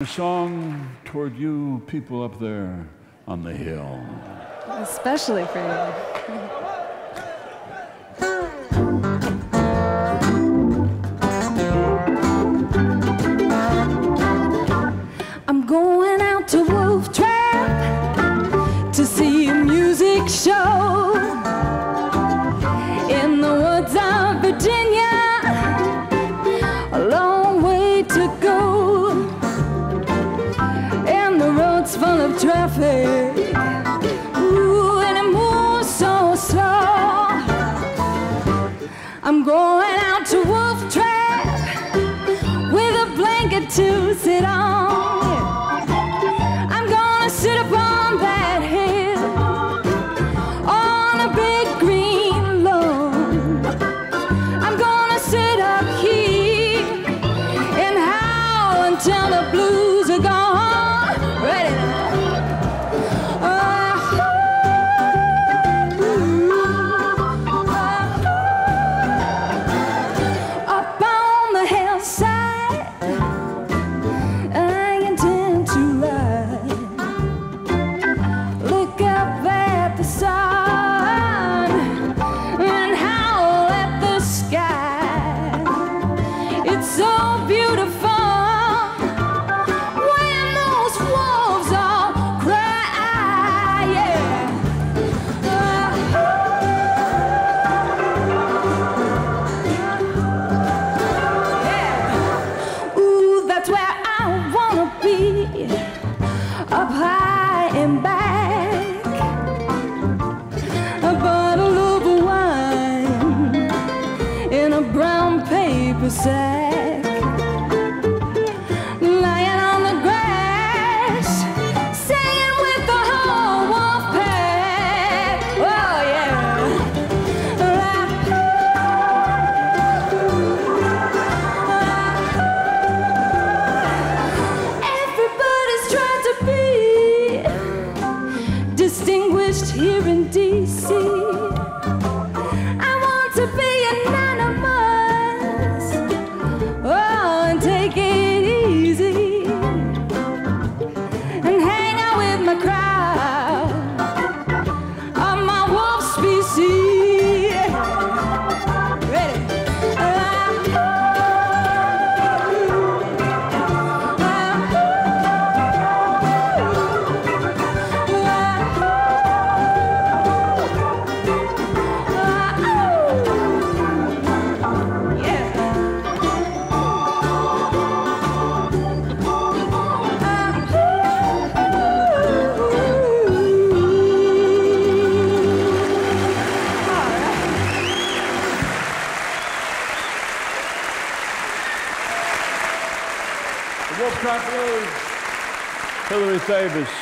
A song toward you people up there on the hill. Especially for you. I'm going out to Wolf Trap to see a music show in the woods of Virginia. A long way to go. Full of traffic, ooh, and it moves so slow. I'm going out to Wolf Trap with a blanket to sit on. I'm gonna sit upon that hill on a big green lawn. I'm gonna sit up here and howl until the blues are gone. Ready now. Up on the hillside, I intend to ride. Look up at the sun and howl at the sky. It's so beautiful. Up high and back, a bottle of wine in a brown paper sack, lying on the grass, singing with the whole wolf pack. Oh yeah. Everybody's trying to be distinguished here in D.C. I want to be anonymous, oh, and take it easy and hang out with my crowd of my wolf species. Ready? Wolf Trap Blues, Hilary Thavis.